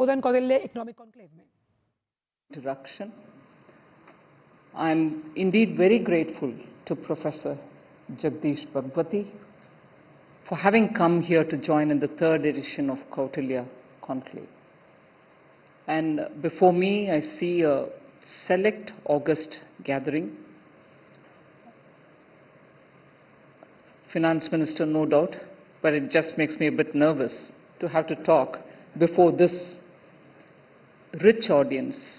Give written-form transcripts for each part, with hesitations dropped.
उदन Kautilya economic conclave में introduction. I'm indeed very grateful to Professor Jagdish Bhagwati for having come here to join in the third edition of Kautilya Conclave. And before me, I see a select August gathering. Finance Minister, no doubt, but it just makes me a bit nervous to have to talk before this rich audience.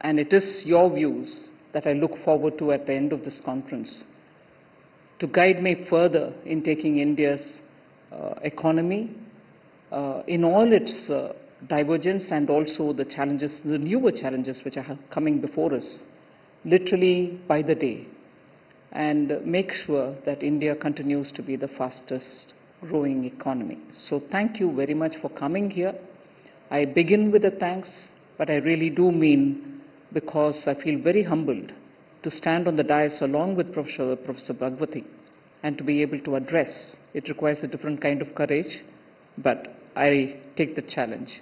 And it is your views that I look forward to at the end of this conference to guide me further in taking India's economy in all its divergence and also the challenges, the newer challenges which are coming before us, literally by the day, and make sure that India continues to be the fastest growing economy. So thank you very much for coming here. I begin with a thanks, but I really do mean, because I feel very humbled to stand on the dais along with Professor Bhagwati and to be able to address. It requires a different kind of courage, but I take the challenge.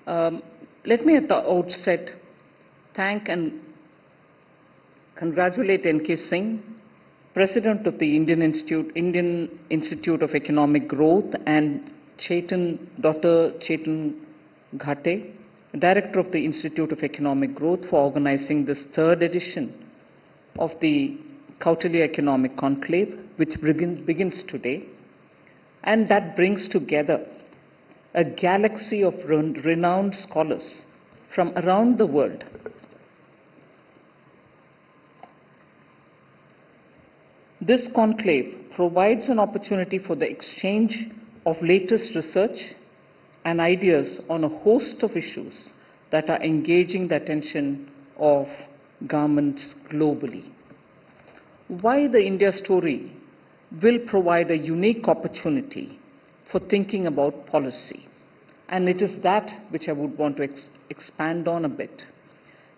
Let me at the outset thank and congratulate N.K. Singh, President of the Indian Institute of Economic Growth, and Dr. Chetan Ghate, Director of the Institute of Economic Growth, for organizing this third edition of the Kautilya Economic Conclave, which begins today, and that brings together a galaxy of renowned scholars from around the world. This conclave provides an opportunity for the exchange of latest research and ideas on a host of issues that are engaging the attention of governments globally. Why the India story will provide a unique opportunity for thinking about policy, and it is that which I would want to expand on a bit.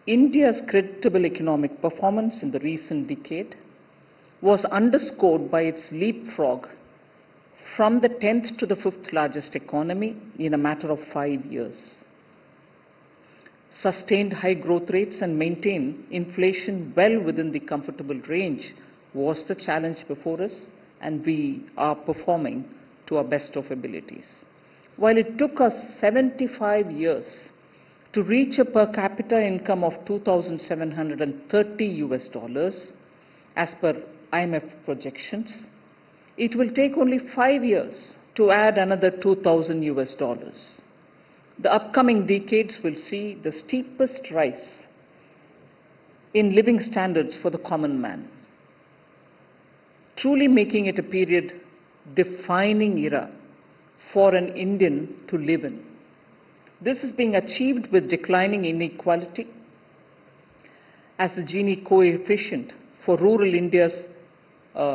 India's creditable economic performance in the recent decade was underscored by its leapfrog from the 10th to the 5th largest economy in a matter of 5 years. Sustained high growth rates and maintain inflation well within the comfortable range was the challenge before us, and we are performing to our best of abilities. While it took us 75 years to reach a per capita income of $2,730 as per IMF projections, it will take only 5 years to add another $2,000. The upcoming decades will see the steepest rise in living standards for the common man, truly making it a period-defining era for an Indian to live in. This is being achieved with declining inequality, as the Gini coefficient for rural India's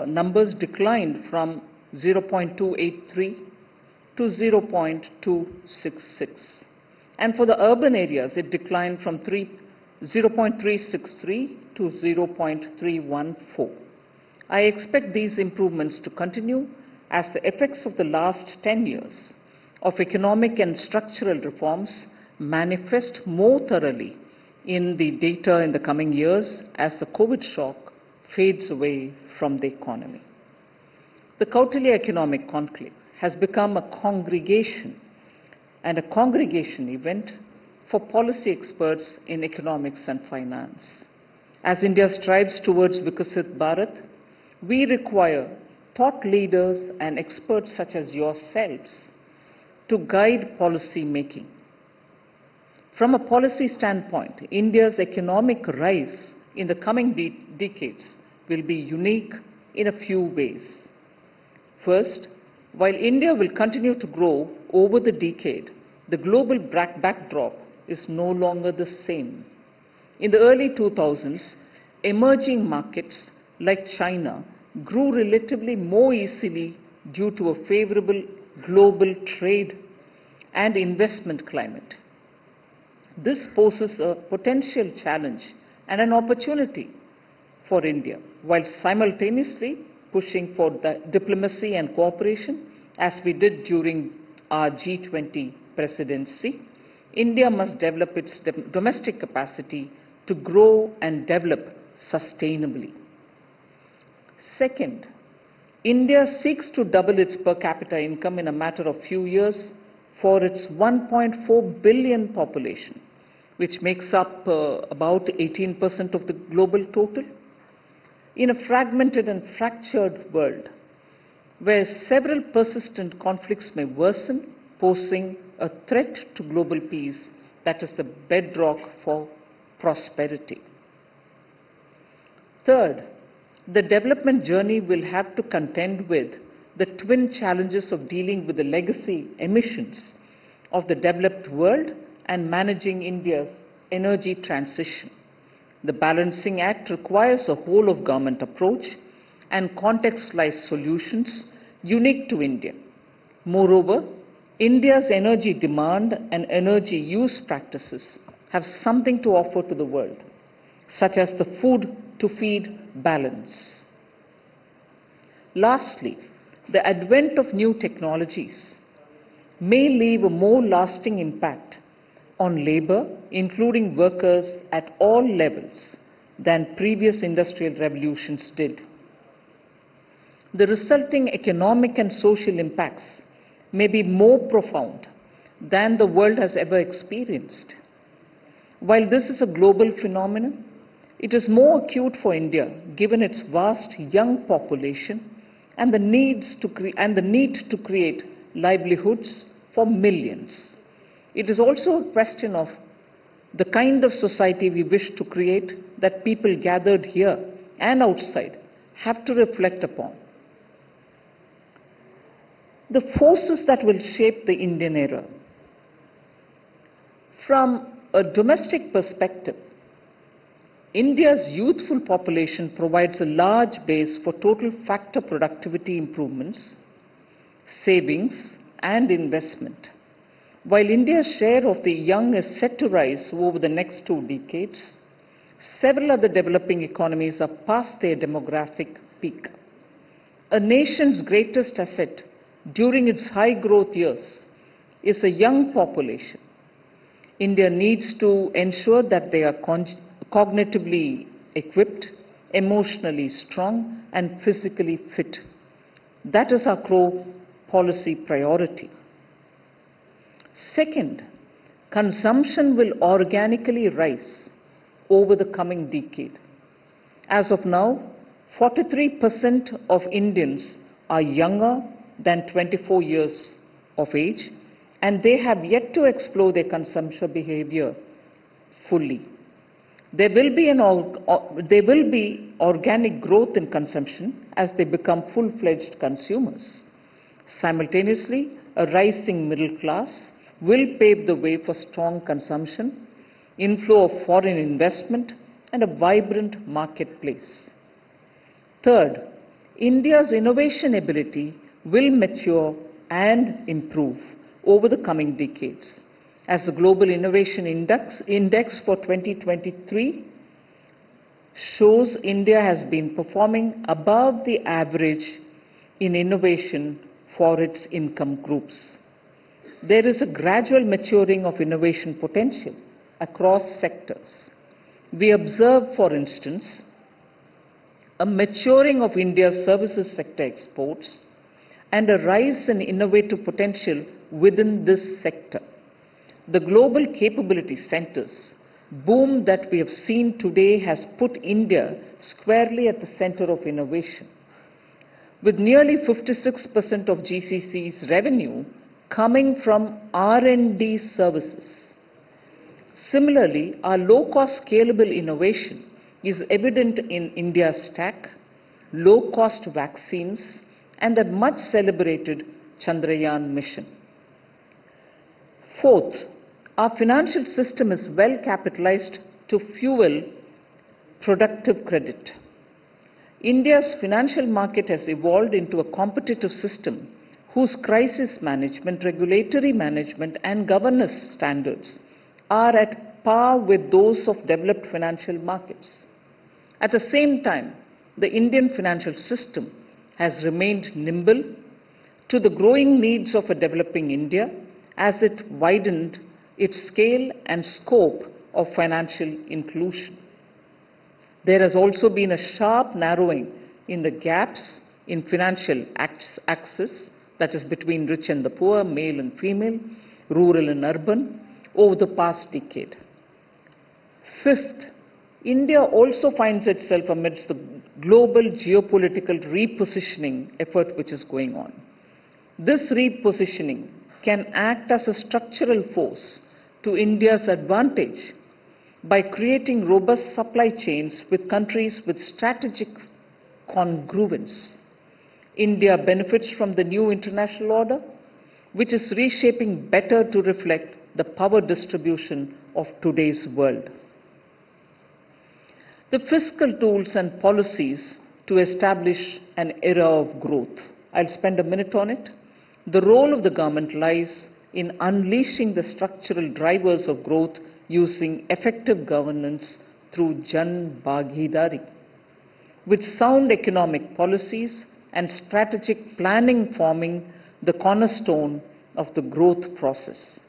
numbers declined from 0.283 to 0.266. And for the urban areas, it declined from 0.363 to 0.314. I expect these improvements to continue as the effects of the last 10 years of economic and structural reforms manifest more thoroughly in the data in the coming years as the COVID shock fades away from the economy. The Kautilya Economic Conclave has become a congregation and a congregation event for policy experts in economics and finance. As India strives towards Vikasit Bharat, we require thought leaders and experts such as yourselves to guide policy making. From a policy standpoint, India's economic rise in the coming decades will be unique in a few ways. First, while India will continue to grow over the decade, the global backdrop is no longer the same. In the early 2000s, emerging markets like China grew relatively more easily due to a favorable global trade and investment climate. This poses a potential challenge and an opportunity for India, while simultaneously pushing for the diplomacy and cooperation, as we did during our G20 presidency, India must develop its domestic capacity to grow and develop sustainably. Second, India seeks to double its per capita income in a matter of few years for its 1.4 billion population, which makes up about 18% of the global total. In a fragmented and fractured world, where several persistent conflicts may worsen, posing a threat to global peace that is the bedrock for prosperity. Third, the development journey will have to contend with the twin challenges of dealing with the legacy emissions of the developed world and managing India's energy transition. The balancing act requires a whole-of-government approach and contextualized solutions unique to India. Moreover, India's energy demand and energy use practices have something to offer to the world, such as the food-to-feed balance. Lastly, the advent of new technologies may leave a more lasting impact on labor, including workers at all levels, than previous industrial revolutions did. The resulting economic and social impacts may be more profound than the world has ever experienced. While this is a global phenomenon, it is more acute for India given its vast young population and the need to create livelihoods for millions. It is also a question of the kind of society we wish to create that people gathered here and outside have to reflect upon. The forces that will shape the Indian era. From a domestic perspective, India's youthful population provides a large base for total factor productivity improvements, savings, and investment. While India's share of the young is set to rise over the next 2 decades, several other developing economies are past their demographic peak. A nation's greatest asset during its high growth years is a young population. India needs to ensure that they are cognitively equipped, emotionally strong, and physically fit. That is our core policy priority. Second, consumption will organically rise over the coming decade. As of now, 43% of Indians are younger than 24 years of age, and they have yet to explore their consumption behavior fully. There will be organic growth in consumption as they become full-fledged consumers. Simultaneously, a rising middle class will pave the way for strong consumption, inflow of foreign investment, and a vibrant marketplace. Third, India's innovation ability will mature and improve over the coming decades. As the Global Innovation Index for 2023 shows, India has been performing above the average in innovation for its income groups. There is a gradual maturing of innovation potential across sectors. We observe, for instance, a maturing of India's services sector exports and a rise in innovative potential within this sector. The global capability centers boom that we have seen today has put India squarely at the center of innovation, with nearly 56% of GCC's revenue coming from R&D services. Similarly, our low-cost scalable innovation is evident in India's stack, low-cost vaccines, and the much-celebrated Chandrayaan mission. Fourth, our financial system is well capitalized to fuel productive credit. India's financial market has evolved into a competitive system whose crisis management, regulatory management, and governance standards are at par with those of developed financial markets. At the same time, the Indian financial system has remained nimble to the growing needs of a developing India as it widened its scale and scope of financial inclusion. There has also been a sharp narrowing in the gaps in financial access, that is between rich and the poor, male and female, rural and urban, over the past decade. Fifth, India also finds itself amidst the global geopolitical repositioning effort which is going on. This repositioning can act as a structural force to India's advantage by creating robust supply chains with countries with strategic congruence. India benefits from the new international order, which is reshaping better to reflect the power distribution of today's world. The fiscal tools and policies to establish an era of growth. I'll spend a minute on it. The role of the government lies in unleashing the structural drivers of growth using effective governance through Jan Bhagidari. With sound economic policies and strategic planning forming the cornerstone of the growth process.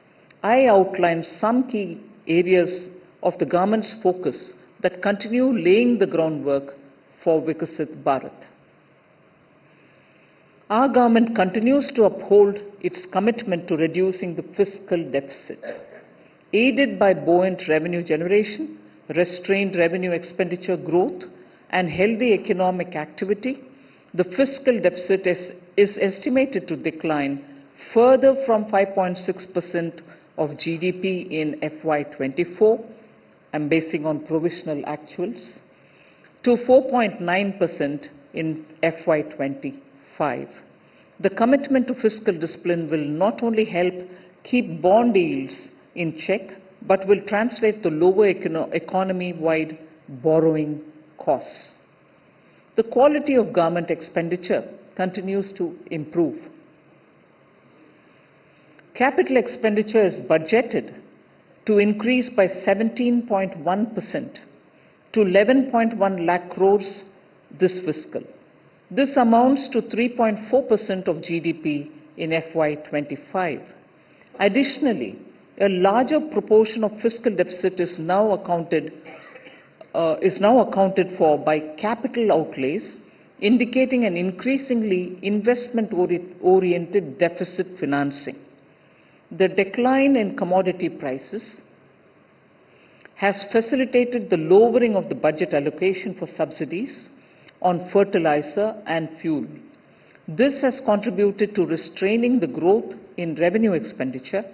I outlined some key areas of the government's focus that continue laying the groundwork for Vikasit Bharat. Our government continues to uphold its commitment to reducing the fiscal deficit. Aided by buoyant revenue generation, restrained revenue expenditure growth, and healthy economic activity, the fiscal deficit is estimated to decline further from 5.6% of GDP in FY24, I'm basing on provisional actuals, to 4.9% in FY25. The commitment to fiscal discipline will not only help keep bond yields in check, but will translate to lower economy-wide borrowing costs. The quality of government expenditure continues to improve. Capital expenditure is budgeted to increase by 17.1% to 11.1 lakh crores this fiscal. This amounts to 3.4% of GDP in FY25. Additionally, a larger proportion of fiscal deficit is now accounted for by capital outlays, indicating an increasingly investment-oriented deficit financing. The decline in commodity prices has facilitated the lowering of the budget allocation for subsidies on fertilizer and fuel. This has contributed to restraining the growth in revenue expenditure,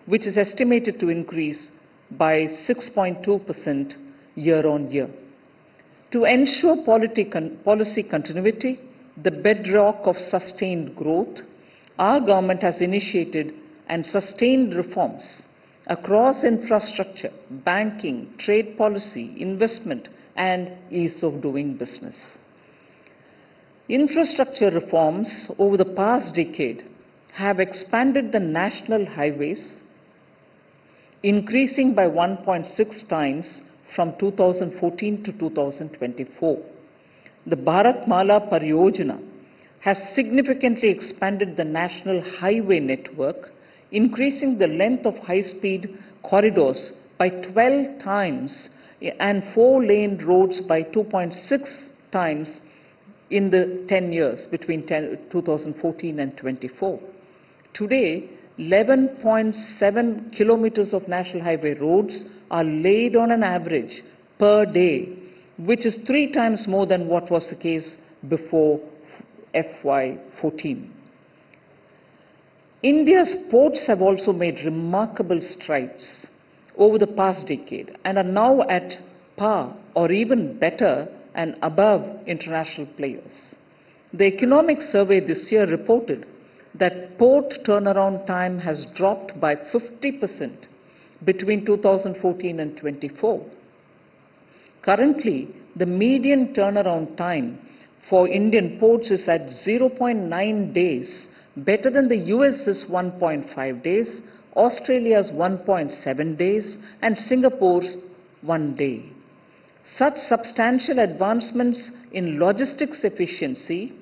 which is estimated to increase by 6.2% year-on-year. To ensure policy continuity, the bedrock of sustained growth, our government has initiated and sustained reforms across infrastructure, banking, trade policy, investment, and ease of doing business. Infrastructure reforms over the past decade have expanded the national highways, increasing by 1.6 times from 2014 to 2024. The Bharatmala Pariyojana has significantly expanded the national highway network, increasing the length of high-speed corridors by 12 times and 4-lane roads by 2.6 times in the 10 years between 2014 and 24. Today, 11.7 kilometers of national highway roads are laid on an average per day, which is 3 times more than what was the case before FY14. India's ports have also made remarkable strides over the past decade and are now at par or even better and above international players. The economic survey this year reported that port turnaround time has dropped by 50% between 2014 and 24. Currently, the median turnaround time for Indian ports is at 0.9 days, better than the US's 1.5 days, Australia's 1.7 days, and Singapore's 1 day. Such substantial advancements in logistics efficiency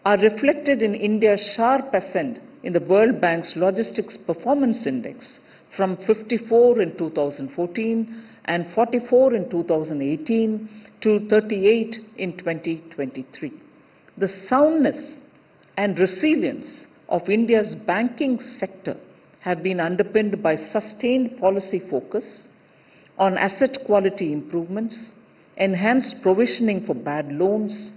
are reflected in India's sharp ascent in the World Bank's Logistics Performance Index from 54 in 2014 and 44 in 2018 to 38 in 2023. The soundness and resilience of India's banking sector have been underpinned by sustained policy focus on asset quality improvements, enhanced provisioning for bad loans,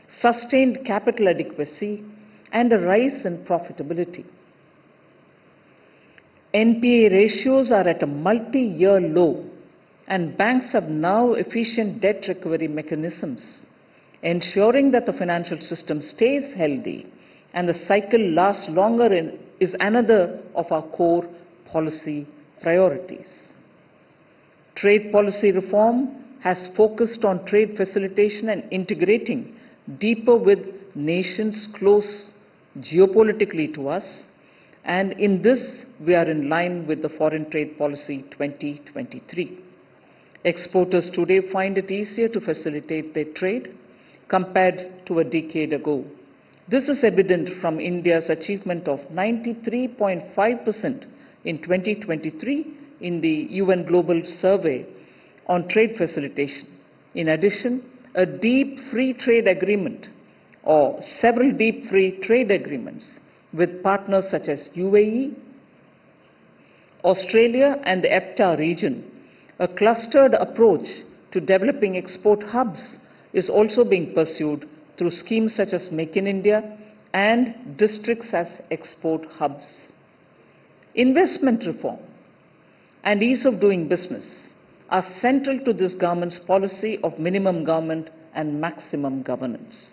sustained capital adequacy, and a rise in profitability. NPA ratios are at a multi-year low, and banks have now efficient debt recovery mechanisms, ensuring that the financial system stays healthy and the cycle lasts longer is another of our core policy priorities. Trade policy reform has focused on trade facilitation and integrating deeper with nations close geopolitically to us, and in this we are in line with the Foreign Trade Policy 2023. Exporters today find it easier to facilitate their trade compared to a decade ago. This is evident from India's achievement of 93.5% in 2023 in the UN Global Survey on Trade Facilitation. In addition, a deep free trade agreement or several deep free trade agreements with partners such as UAE, Australia and the EFTA region, a clustered approach to developing export hubs is also being pursued through schemes such as Make in India and districts as export hubs. Investment reform and ease of doing business are central to this government's policy of minimum government and maximum governance.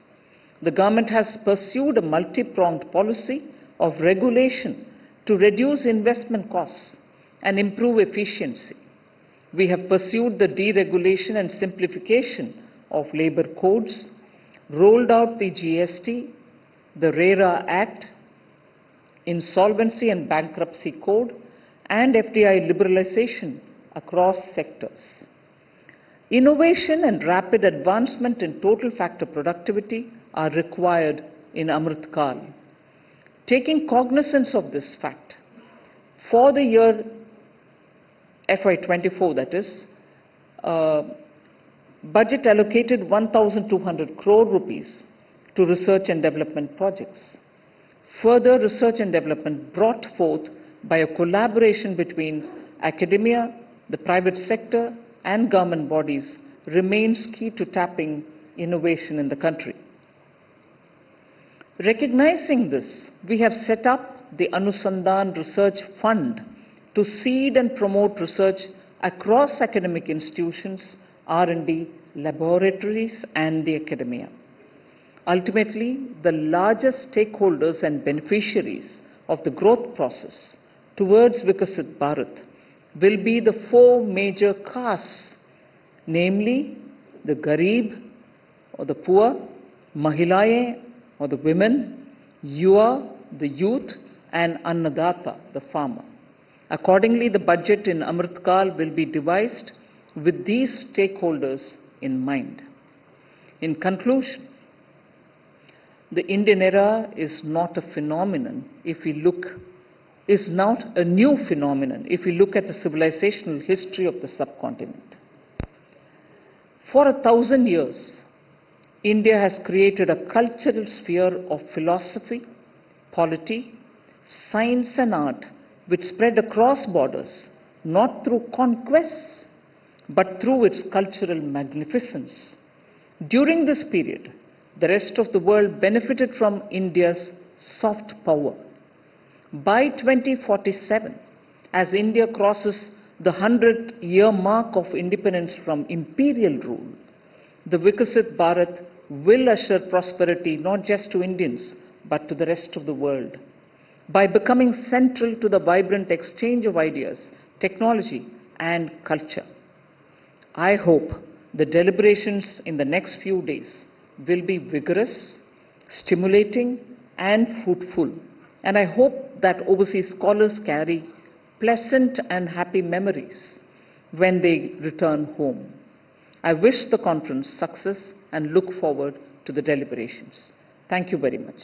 The government has pursued a multi-pronged policy of regulation to reduce investment costs and improve efficiency. We have pursued the deregulation and simplification of labor codes, rolled out the GST, the RERA Act, Insolvency and Bankruptcy Code, and FDI liberalization across sectors. Innovation and rapid advancement in total factor productivity are required in Amrit Kal. Taking cognizance of this fact, for the year FY24, that is, budget allocated 1,200 crore rupees to research and development projects. Further research and development brought forth by a collaboration between academia, the private sector, and government bodies remains key to tapping innovation in the country. Recognizing this, we have set up the Anusandhan Research Fund to seed and promote research across academic institutions, R&D, laboratories, and the academia. Ultimately, the largest stakeholders and beneficiaries of the growth process towards Vikasit Bharat will be the four major castes, namely the Garib or the poor, Mahilaye or the women, Yuva, the youth, and Annadata, the farmer. Accordingly, the budget in Amrit Kal will be devised with these stakeholders in mind. In conclusion, the Indian era is not a phenomenon is not a new phenomenon if we look at the civilizational history of the subcontinent. For 1,000 years, India has created a cultural sphere of philosophy, polity, science and art which spread across borders, not through conquests, but through its cultural magnificence. During this period, the rest of the world benefited from India's soft power. By 2047, as India crosses the 100-year mark of independence from imperial rule, the Vikasit Bharat will assure prosperity not just to Indians, but to the rest of the world. By becoming central to the vibrant exchange of ideas, technology, and culture. I hope the deliberations in the next few days will be vigorous, stimulating, and fruitful. And I hope that overseas scholars carry pleasant and happy memories when they return home. I wish the conference success and look forward to the deliberations. Thank you very much.